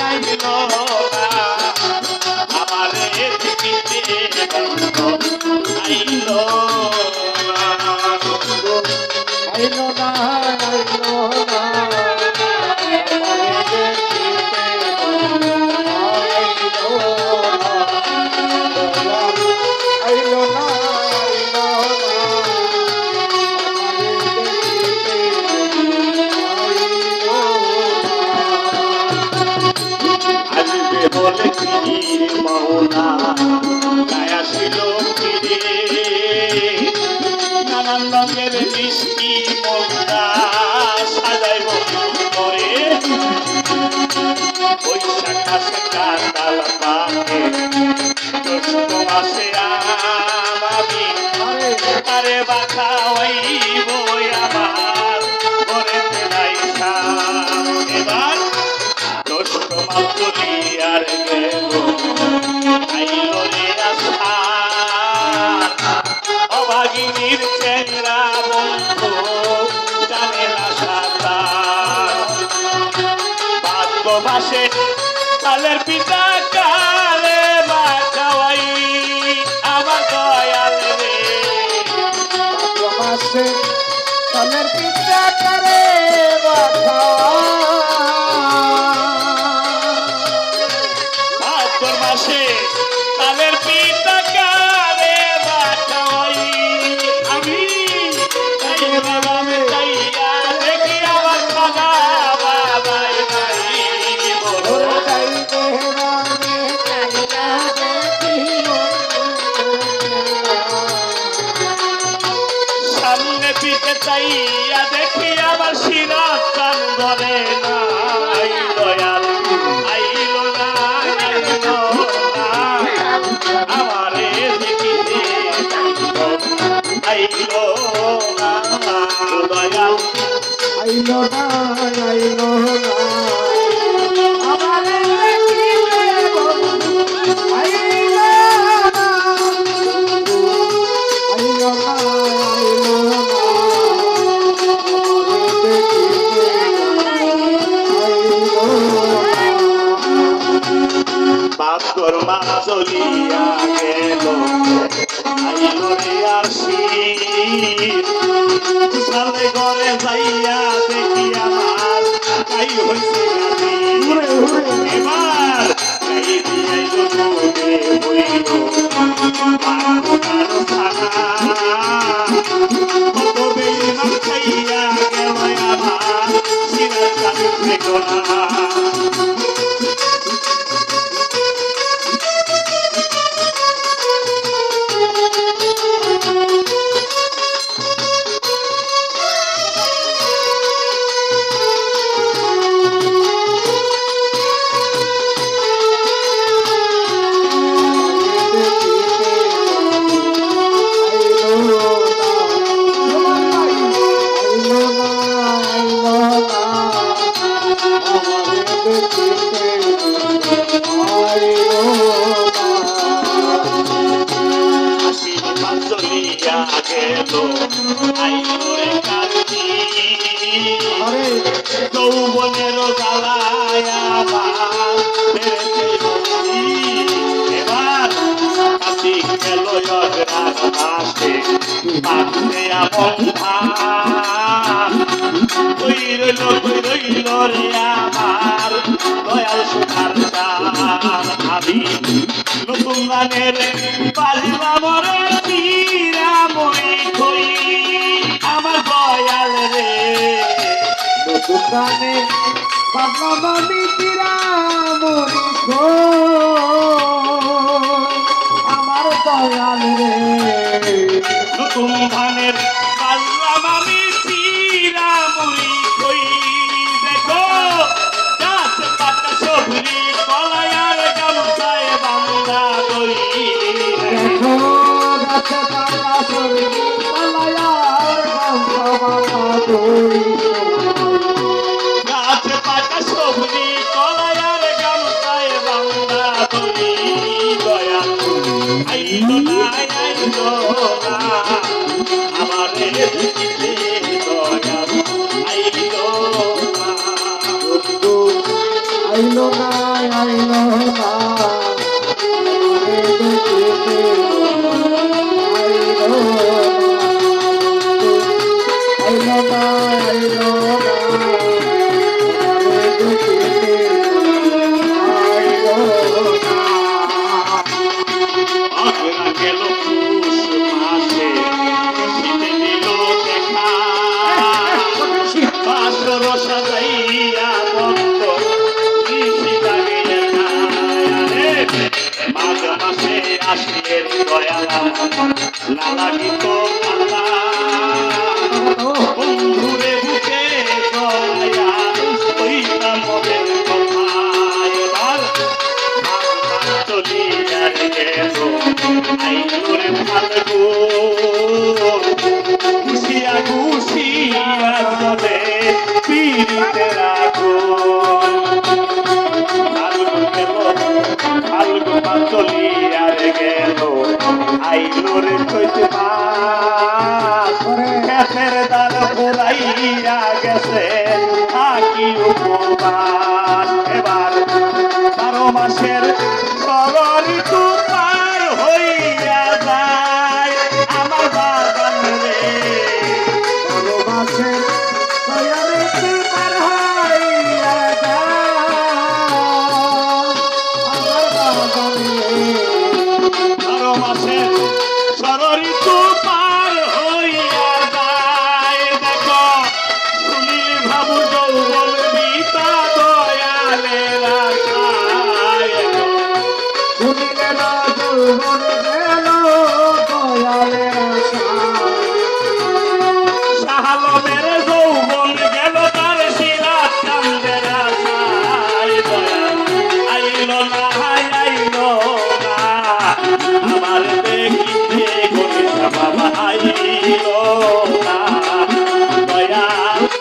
আইলো না আমারে দেখিতে বন্ধু আইলো না আইলো না আইলো না মৌনা গায়াছিল ফিরে নানান রঙের মিষ্টি মৌনা সাজাইব করে বৈশাখ মাসে কাঁদাল পাকে জ্যৈষ্ঠ মাসে আমি তারে বাখাওয়াইব আমার ঘরেতে রাইখা এবার জ্যৈষ্ঠ মাস চলিয়ার গেল আইলো রে আষাঢ় অভাগিনীর চেহারা বন্ধু জানে না সাঁতার ভাগ্যবাসে কালের পিতা কালে বাঁচাওয়াই আমার দয়াল রে ভাগ্যবাসে কালের পিতা কালে ভাগ্যবাসে কালের পিতা কালে বাঁচাওয়াই আমি চাইয়া দেখি আমার খানা বাবাই সামনে পিঠে চাইয়া দেখি আমার শিরা কান ধরে না দয়াল আইলো না আইলো না আমারে দেখিতে আইলো না দয়াল আইলো না আইলো না আমারে দেখিতে বন্ধু আইলো না আইলো না আইলো না বাকর মা চলিয়া গেল আইলো রে আশির সালে ঘরে যাইয়া দেখি আমার কাই হইছে এবার কাই দিয়াইলো ডুবে হইল মানো থানা কত বেইমান খাইয়া গেল আমার সিনার কাছে থেকো না চলিয়া গেল আইলো রে কান্দি যৌবনের জ্বালায় আবার এবার কাশি গেল অগ্রাস মাসে পাখে বন্ধা কই রইল রে আমার দয়াল সোনার চাঁদ আমি নতুন গানের বাজবা মরে চিরামণি কই আমার দয়াল রে নতুন গানে বাজবা চিরামণি আমার দয়াল রে নতুন ধানের বাজবা চিরামণি কই দেখো গাছ পাতা সবরি কলায়ার গামছায় বাংলা কই দেখো গাছে পাতা সবরি কলায়ার গামছা গাছ পাতা সবরি কলায়ার গামছায় বাংলা কই দয়া আইলো না আমারে দেখিতে দয়া আইলো না আইলো না আইলো না রে দেখিতে আইলো না আইলো না রে দেখিতে আইলো না আহরা গেল পুষ মাসে শীতে দিল দেখা বাসর সাজাইয়া বন্ধ নিশিতাকে মাঘ মাসে আসিয়ে দয়ালাম না লাগিত আল্লাহ বন্ধুরে বুকে জড়াইয়া হইতাম মনের কথা এবার চলিয়া গেল আইনুরে ফালগু খুশিয়া খুশিয়া চলে পিড়িতে রাখো ফালগু চলিয়া গেল আইনুরে চৈতে মাস গাছের দ্বার ফুলাইয়া গেছে থাকি উপবাস এবার 12 মাসের ঋতু পার হইয়া যায় আমার বাগান রে 12 মাসের ঋতু পার হইয়া যায় আমার বাগানে 12 মাসের ঋতু